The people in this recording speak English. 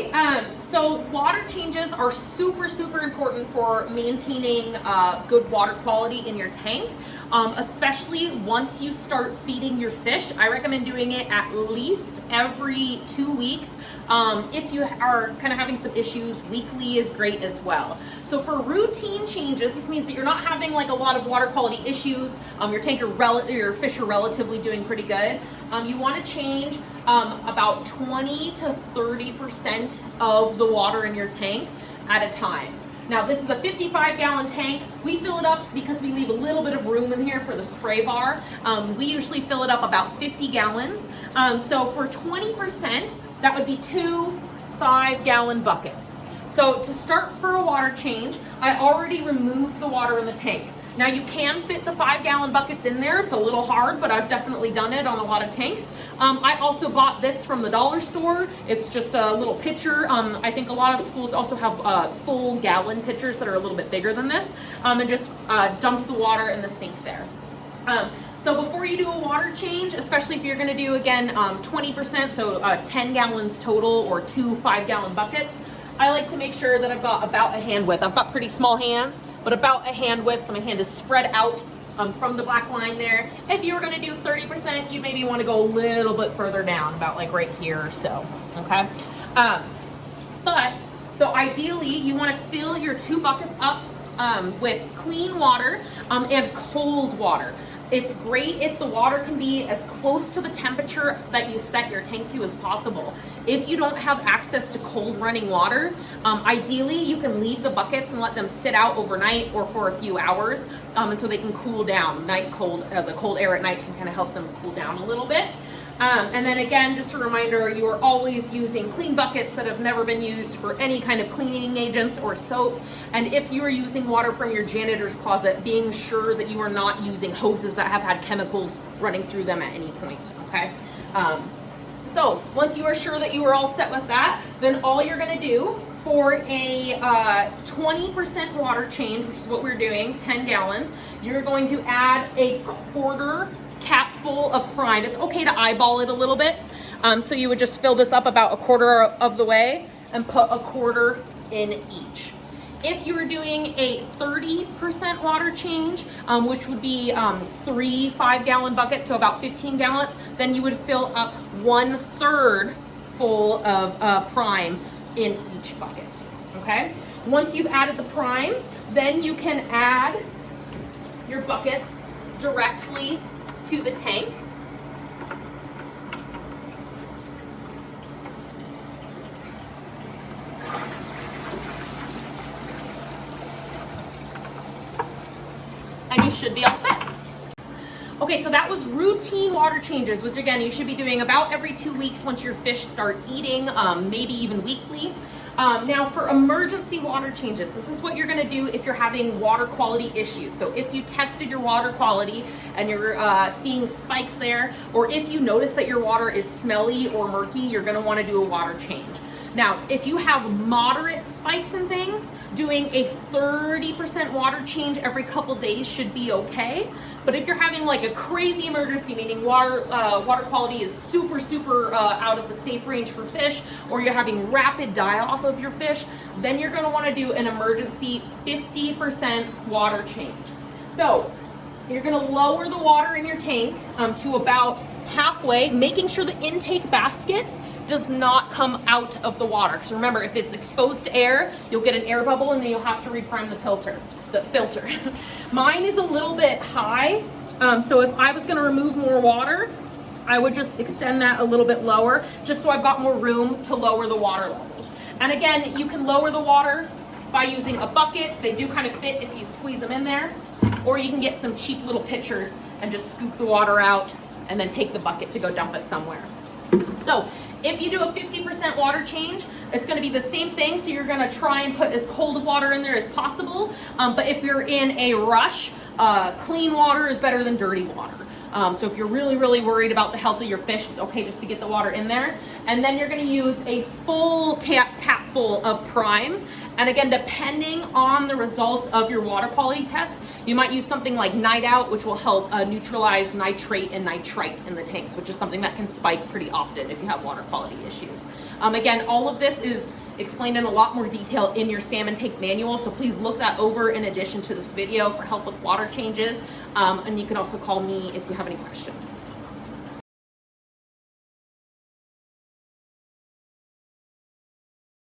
Okay, so water changes are super, super important for maintaining good water quality in your tank, especially once you start feeding your fish. I recommend doing it at least every 2 weeks. If you are kind of having some issues, weekly is great as well. So for routine changes, this means that you're not having like a lot of water quality issues. Your fish are relatively doing pretty good. You want to change about 20 to 30% of the water in your tank at a time. Now this is a 55-gallon tank. We fill it up because we leave a little bit of room in here for the spray bar. We usually fill it up about 50 gallons. So for 20%, that would be 2 5-gallon buckets. So to start for a water change, I already removed the water in the tank. Now you can fit the 5-gallon buckets in there. It's a little hard, but I've definitely done it on a lot of tanks. I also bought this from the dollar store. It's just a little pitcher. I think a lot of schools also have full gallon pitchers that are a little bit bigger than this, and just dumped the water in the sink there. So before you do a water change, especially if you're going to do, again, 20%, so 10 gallons total or 2 5-gallon buckets, I like to make sure that I've got about a hand width. I've got pretty small hands, but about a hand width, so my hand is spread out from the black line there. If you were going to do 30%, you maybe want to go a little bit further down, about like right here or so, okay? So ideally, you want to fill your 2 buckets up with clean water and cold water. It's great if the water can be as close to the temperature that you set your tank to as possible. If you don't have access to cold running water, ideally you can leave the buckets and let them sit out overnight or for a few hours, and so they can cool down. The cold air at night can kind of help them cool down a little bit. And then again, just a reminder, you are always using clean buckets that have never been used for any kind of cleaning agents or soap. And if you are using water from your janitor's closet, being sure that you are not using hoses that have had chemicals running through them at any point, okay? So once you are sure that you are all set with that, then all you're gonna do for a 20% water change, which is what we're doing, 10 gallons, you're going to add a quarter cap full of prime. It's okay to eyeball it a little bit. So you would just fill this up about a quarter of the way and put a quarter in each. If you were doing a 30% water change, which would be 3 5-gallon buckets, so about 15 gallons, then you would fill up 1/3 full of prime in each bucket, okay? Once you've added the prime, then you can add your buckets directly to the tank. And you should be all set. Okay, so that was routine water changes, which again, you should be doing about every 2 weeks once your fish start eating, maybe even weekly. Now for emergency water changes, this is what you're gonna do if you're having water quality issues. So if you tested your water quality and you're seeing spikes there, or if you notice that your water is smelly or murky, you're gonna wanna do a water change. Now, if you have moderate spikes and things, doing a 30% water change every couple days should be okay. But if you're having like a crazy emergency, meaning water quality is super out of the safe range for fish, or you're having rapid die-off of your fish, then you're gonna wanna do an emergency 50% water change. So you're gonna lower the water in your tank to about halfway, making sure the intake basket does not come out of the water. Because remember, if it's exposed to air, you'll get an air bubble and then you'll have to reprime the filter. Mine is a little bit high, so if I was gonna remove more water, I would just extend that a little bit lower, just so I've got more room to lower the water level. And again, you can lower the water by using a bucket. They do kind of fit if you squeeze them in there, or you can get some cheap little pitchers and just scoop the water out and then take the bucket to go dump it somewhere. So if you do a 50% water change, it's going to be the same thing. So you're going to try and put as cold of water in there as possible. But if you're in a rush, clean water is better than dirty water. So if you're really worried about the health of your fish, it's okay just to get the water in there. And then you're going to use a full cap full of prime. And again, depending on the results of your water quality test, you might use something like Night Out, which will help neutralize nitrate and nitrite in the tanks, which is something that can spike pretty often if you have water quality issues. Again, all of this is explained in a lot more detail in your Salmon Tank Manual, so please look that over in addition to this video for help with water changes. And you can also call me if you have any questions.